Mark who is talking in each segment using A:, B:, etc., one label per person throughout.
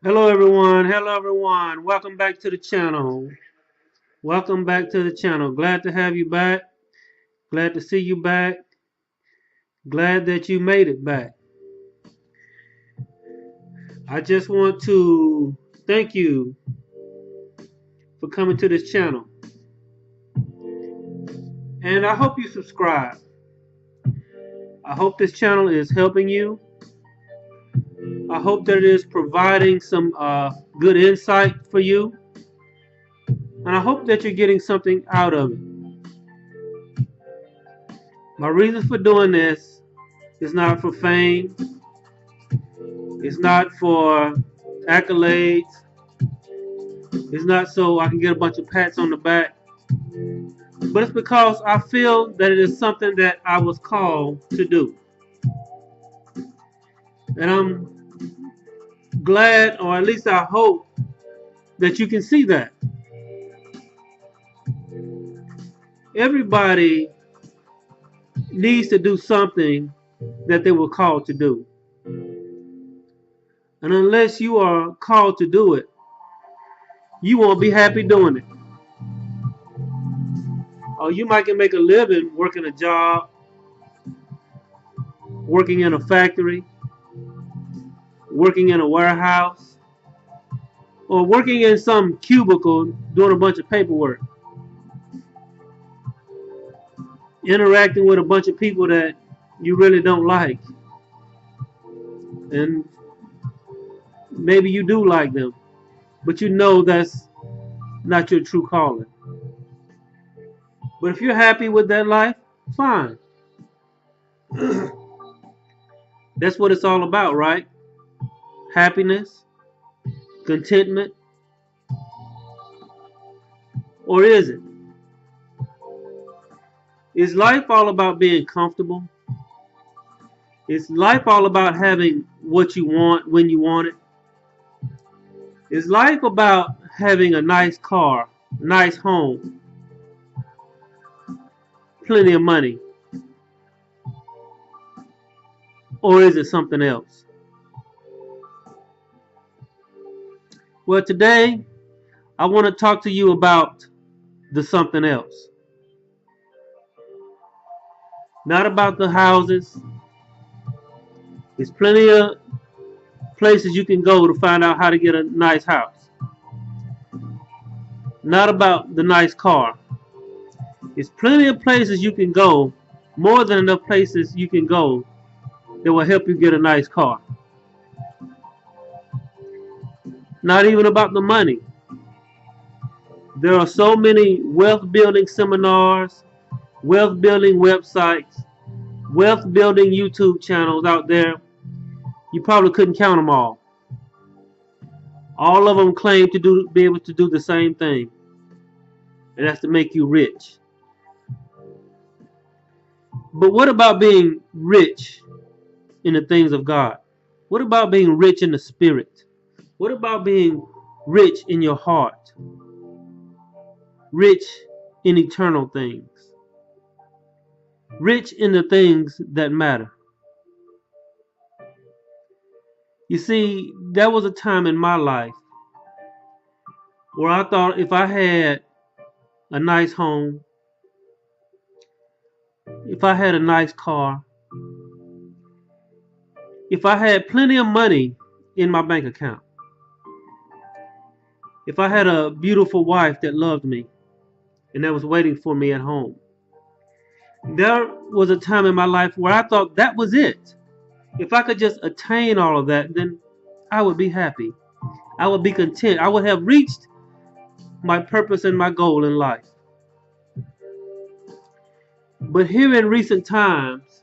A: Hello everyone. Hello everyone. Welcome back to the channel. Welcome back to the channel. Glad to have you back. Glad to see you back. Glad that you made it back. I just want to thank you for coming to this channel. And I hope you subscribe. I hope this channel is helping you. I hope that it is providing some good insight for you. And I hope that you're getting something out of it. My reason for doing this is not for fame. It's not for accolades. It's not so I can get a bunch of pats on the back. But it's because I feel that it is something that I was called to do. And I'm glad, or at least I hope, that you can see that. Everybody needs to do something that they were called to do. And unless you are called to do it, you won't be happy doing it. Or you might can make a living working a job, working in a factory, working in a warehouse, or working in some cubicle doing a bunch of paperwork, interacting with a bunch of people that you really don't like. And maybe you do like them, but you know that's not your true calling. But if you're happy with that life, fine. That's what it's all about, right? Happiness, contentment, or is it? Is life all about being comfortable? Is life all about having what you want when you want it? Is life about having a nice car, nice home, plenty of money? Or is it something else? Well, today I want to talk to you about the something else. Not about the houses. There's plenty of places you can go to find out how to get a nice house. Not about the nice car. There's plenty of places you can go, more than enough places you can go that will help you get a nice car. Not even about the money. There are so many wealth building seminars, wealth building websites, wealth building YouTube channels out there. You probably couldn't count them all. All of them claim to be able to do the same thing, and that's to make you rich. But what about being rich in the things of God? What about being rich in the spirit? What about being rich in your heart? Rich in eternal things. Rich in the things that matter. You see, there was a time in my life where I thought if I had a nice home, if I had a nice car, if I had plenty of money in my bank account, if I had a beautiful wife that loved me and that was waiting for me at home, there was a time in my life where I thought that was it. If I could just attain all of that, then I would be happy. I would be content. I would have reached my purpose and my goal in life. But here in recent times,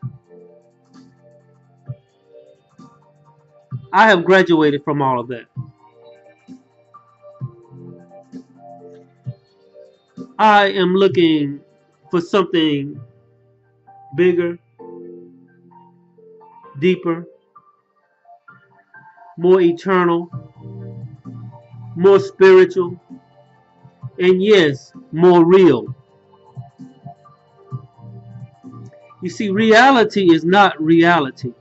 A: I have graduated from all of that. I am looking for something bigger, deeper, more eternal, more spiritual, and yes, more real. You see, reality is not reality.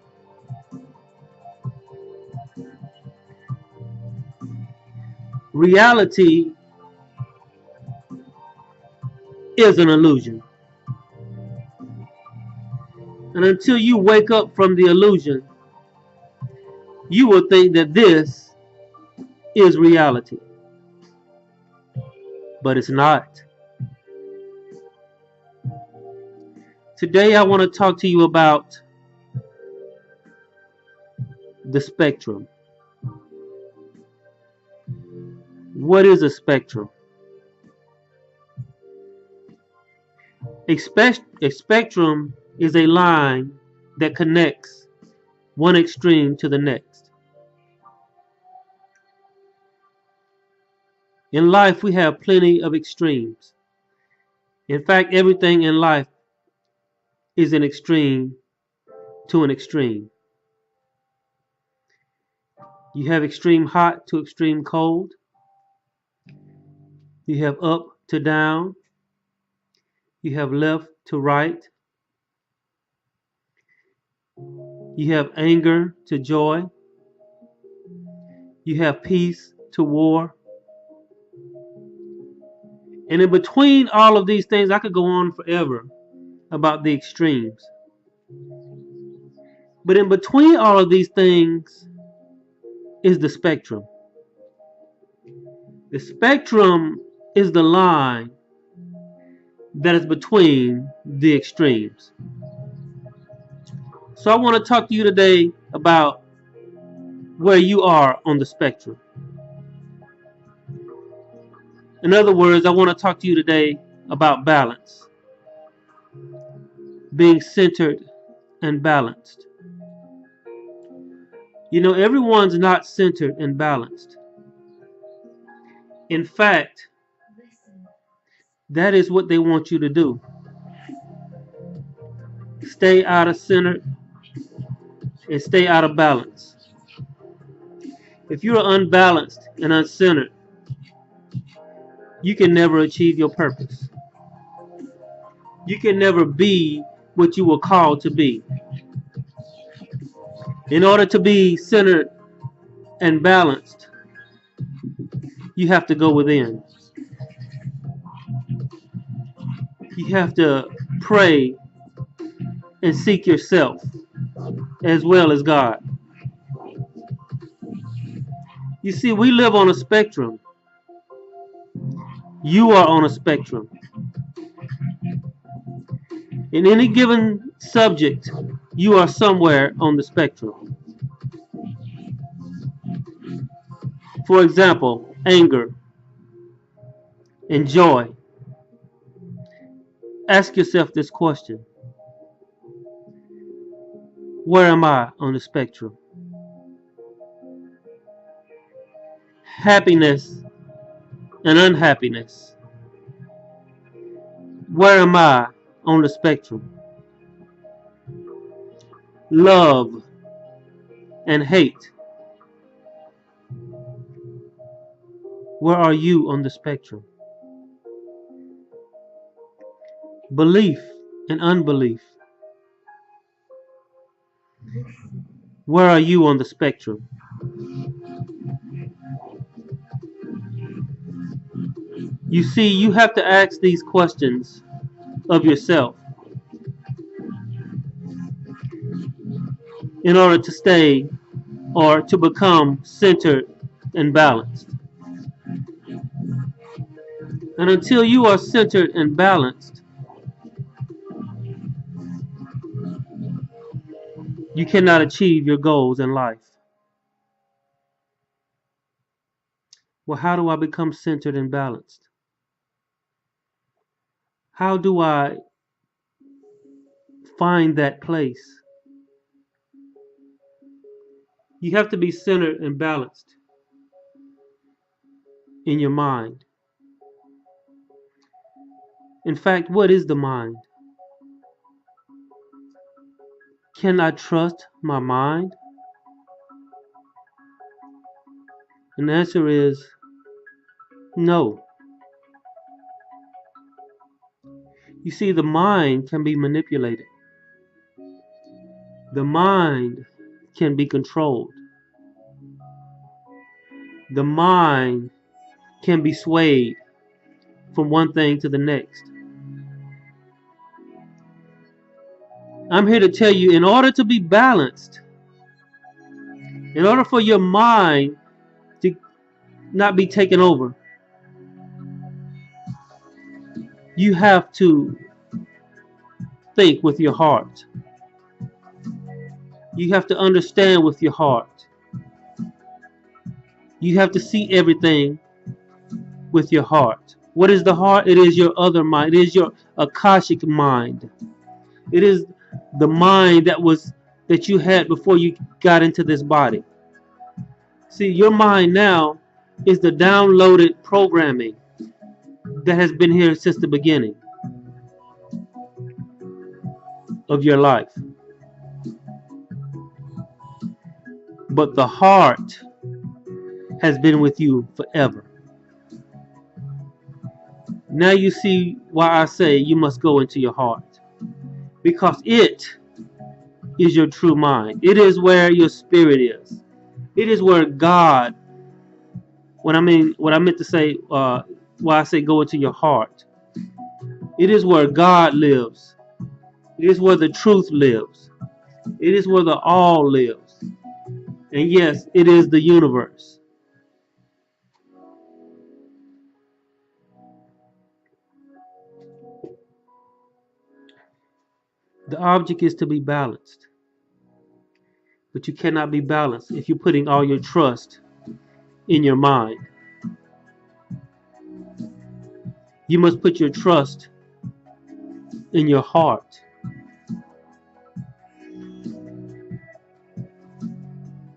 A: reality is an illusion. And until you wake up from the illusion, you will think that this is reality. But it's not. Today I want to talk to you about the spectrum. What is a spectrum? A spectrum is a line that connects one extreme to the next. In life, we have plenty of extremes. In fact, everything in life is an extreme to an extreme. You have extreme hot to extreme cold. You have up to down. You have left to right. You have anger to joy. You have peace to war. And in between all of these things, I could go on forever about the extremes. But in between all of these things is the spectrum. The spectrum is the line that is between the extremes. So I want to talk to you today about where you are on the spectrum. In other words, I want to talk to you today about balance, being centered and balanced. You know, everyone's not centered and balanced. In fact, that is what they want you to do. Stay out of center and stay out of balance. If you're unbalanced and uncentered, you can never achieve your purpose. You can never be what you were called to be. In order to be centered and balanced, you have to go within. You have to pray and seek yourself as well as God. You see, we live on a spectrum. You are on a spectrum. In any given subject, you are somewhere on the spectrum. For example, anger and joy. Ask yourself this question. Where am I on the spectrum? Happiness and unhappiness. Where am I on the spectrum? Love and hate. Where are you on the spectrum? Belief and unbelief. Where are you on the spectrum? You see, you have to ask these questions of yourself in order to stay or to become centered and balanced. And until you are centered and balanced, you cannot achieve your goals in life. Well, how do I become centered and balanced? How do I find that place? You have to be centered and balanced in your mind. In fact, what is the mind? Can I trust my mind? And the answer is no. You see, the mind can be manipulated. The mind can be controlled. The mind can be swayed from one thing to the next. I'm here to tell you, in order to be balanced, in order for your mind to not be taken over, you have to think with your heart. You have to understand with your heart. You have to see everything with your heart. What is the heart? It is your other mind. It is your Akashic mind. It is the mind that you had before you got into this body. See, your mind now is the downloaded programming that has been here since the beginning of your life. But the heart has been with you forever. Now you see why I say you must go into your heart. Because it is your true mind. It is where your spirit is. It is where God, what I meant to say, why I say go into your heart. It is where God lives. It is where the truth lives. It is where the all lives. And yes, it is the universe. The object is to be balanced. But you cannot be balanced if you're putting all your trust in your mind. You must put your trust in your heart.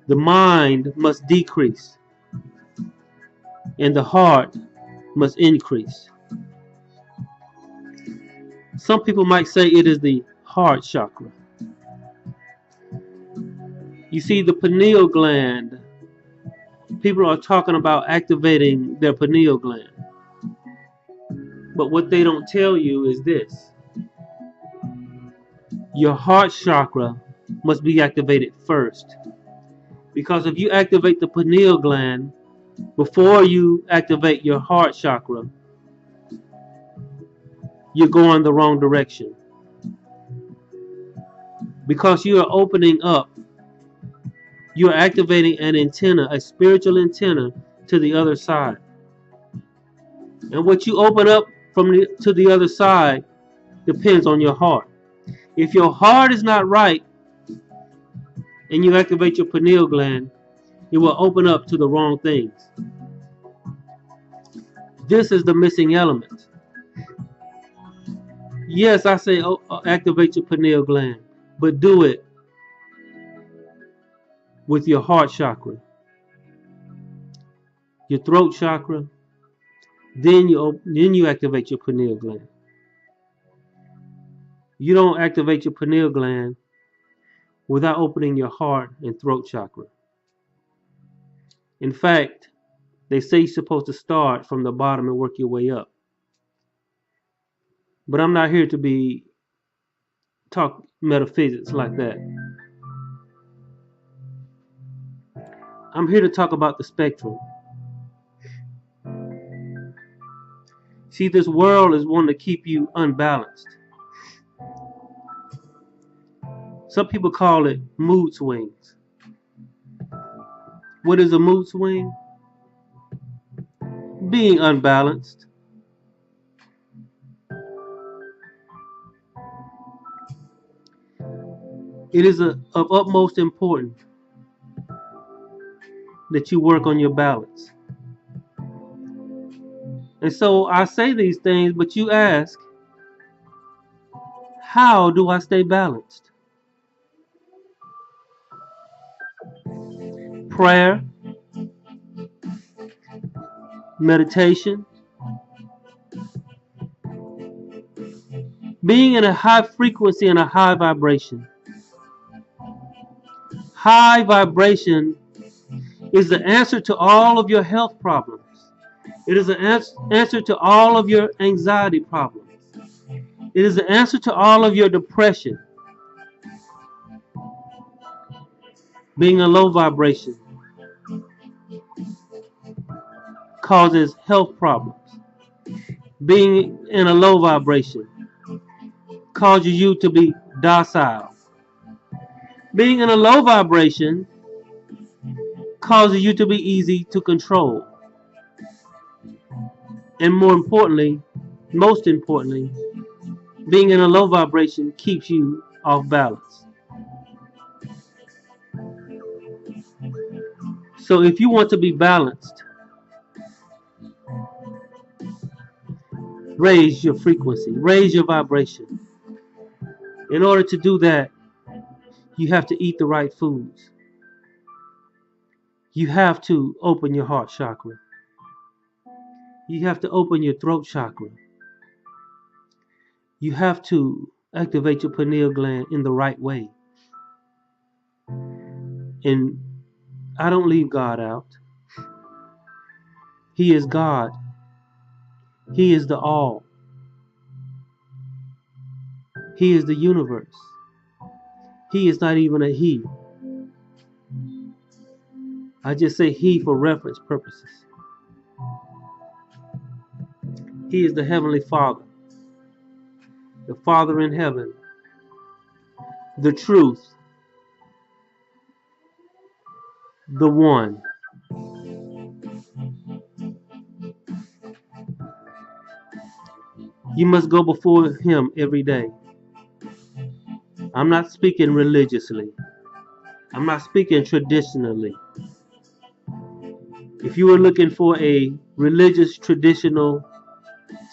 A: The mind must decrease and the heart must increase. Some people might say it is the heart chakra. You see, the pineal gland, people are talking about activating their pineal gland. But what they don't tell you is this. Your heart chakra must be activated first. Because if you activate the pineal gland before you activate your heart chakra, you're going the wrong direction. Because you are opening up, you are activating an antenna, a spiritual antenna to the other side. And what you open up to the other side depends on your heart. If your heart is not right and you activate your pineal gland, it will open up to the wrong things. This is the missing element. Yes, I say activate your pineal gland, but do it with your heart chakra, your throat chakra, then you activate your pineal gland. You don't activate your pineal gland without opening your heart and throat chakra. In fact, they say you're supposed to start from the bottom and work your way up. But I'm not here to talk metaphysics like that. I'm here to talk about the spectrum. See, this world is wanting to keep you unbalanced. Some people call it mood swings. What is a mood swing? Being unbalanced. It is of utmost importance that you work on your balance. And so I say these things, but you ask, how do I stay balanced? Prayer, meditation, being in a high frequency and a high vibration. High vibration is the answer to all of your health problems. It is the answer to all of your anxiety problems. It is the answer to all of your depression. Being a low vibration causes health problems. Being in a low vibration causes you to be docile. Being in a low vibration causes you to be easy to control. And most importantly, being in a low vibration keeps you off balance. So if you want to be balanced, raise your frequency, raise your vibration. In order to do that, you have to eat the right foods. You have to open your heart chakra. You have to open your throat chakra. You have to activate your pineal gland in the right way. And I don't leave God out. He is God. He is the all. He is the universe. He is not even a he. I just say he for reference purposes. He is the Heavenly Father, the Father in heaven, the truth, the one. You must go before him every day. I'm not speaking religiously. I'm not speaking traditionally. If you were looking for a religious traditional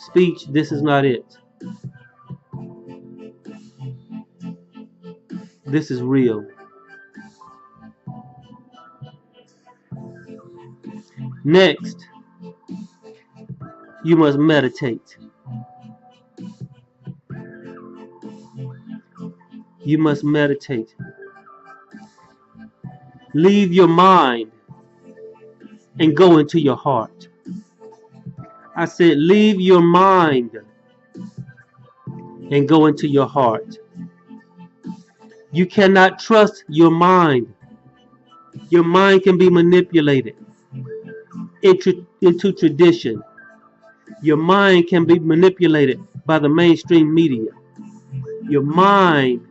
A: speech, this is not it. This is real. Next, you must meditate. You must meditate. Leave your mind and go into your heart. I said, leave your mind and go into your heart. You cannot trust your mind. Your mind can be manipulated into tradition. Your mind can be manipulated by the mainstream media. Your mind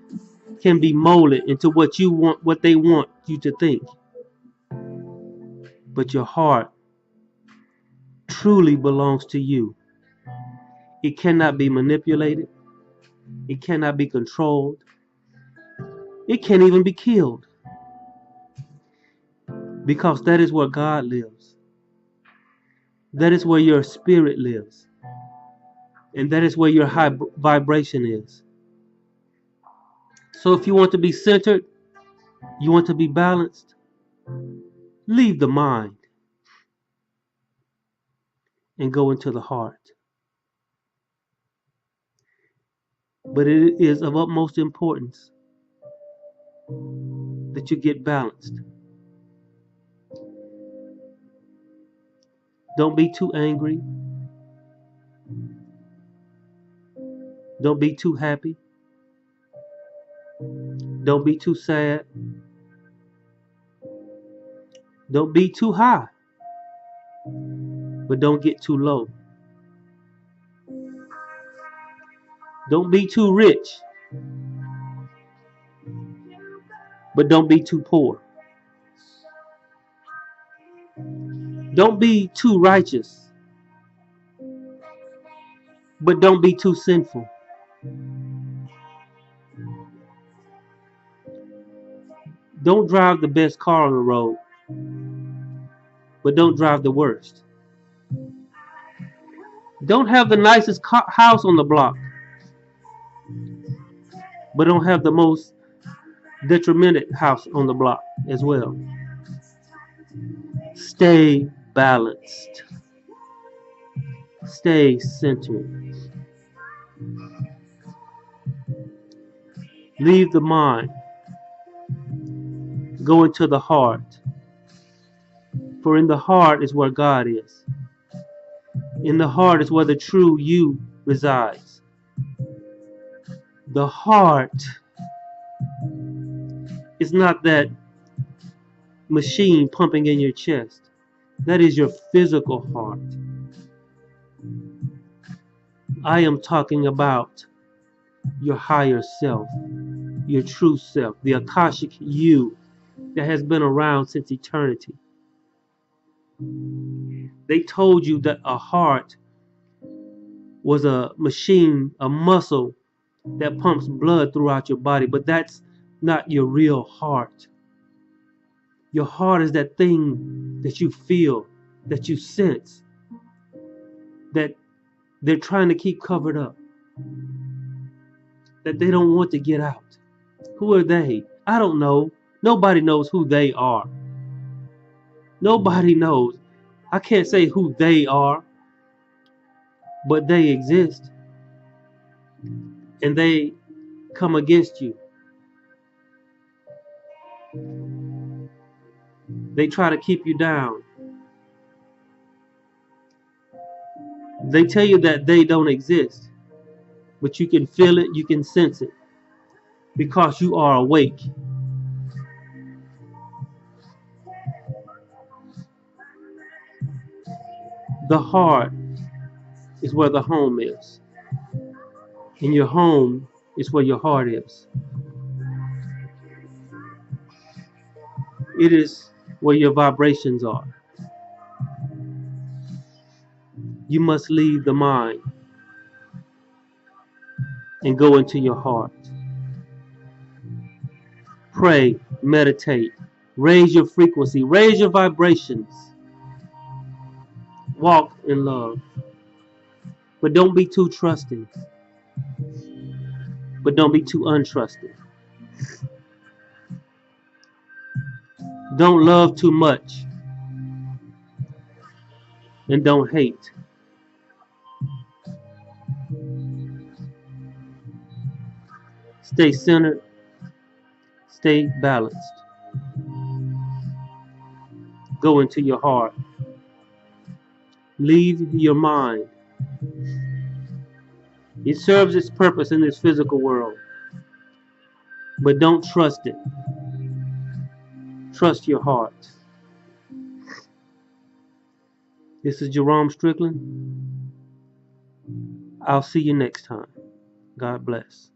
A: can be molded into what you want, what they want you to think. But your heart truly belongs to you. It cannot be manipulated. It cannot be controlled. It can't even be killed. Because that is where God lives. That is where your spirit lives. And that is where your high vibration is. So if you want to be centered, you want to be balanced, leave the mind and go into the heart. But it is of utmost importance that you get balanced. Don't be too angry. Don't be too happy. Don't be too sad. Don't be too high. But don't get too low. Don't be too rich. But don't be too poor. Don't be too righteous. But don't be too sinful. Don't drive the best car on the road, but don't drive the worst. Don't have the nicest house on the block, but don't have the most detrimented house on the block as well. Stay balanced. Stay centered. Leave the mind. Go into the heart. For in the heart is where God is. In the heart is where the true you resides. The heart is not that machine pumping in your chest. That is your physical heart. I am talking about your higher self, your true self, the Akashic you that has been around since eternity. They told you that a heart was a machine, a muscle that pumps blood throughout your body, but that's not your real heart. Your heart is that thing that you feel, that you sense, that they're trying to keep covered up, that they don't want to get out. Who are they? I don't know. Nobody knows who they are. Nobody knows. I can't say who they are, but they exist and they come against you. They try to keep you down. They tell you that they don't exist, but you can feel it, you can sense it because you are awake. The heart is where the home is, and your home is where your heart is. It is where your vibrations are. You must leave the mind and go into your heart. Pray, meditate, raise your frequency, raise your vibrations, walk in love. But don't be too trusting, but don't be too untrusting. Don't love too much and don't hate. Stay centered, stay balanced. Go into your heart. Leave your mind. It serves its purpose in this physical world, but don't trust it. Trust your heart. This is Jerome Strickland. I'll see you next time. God bless.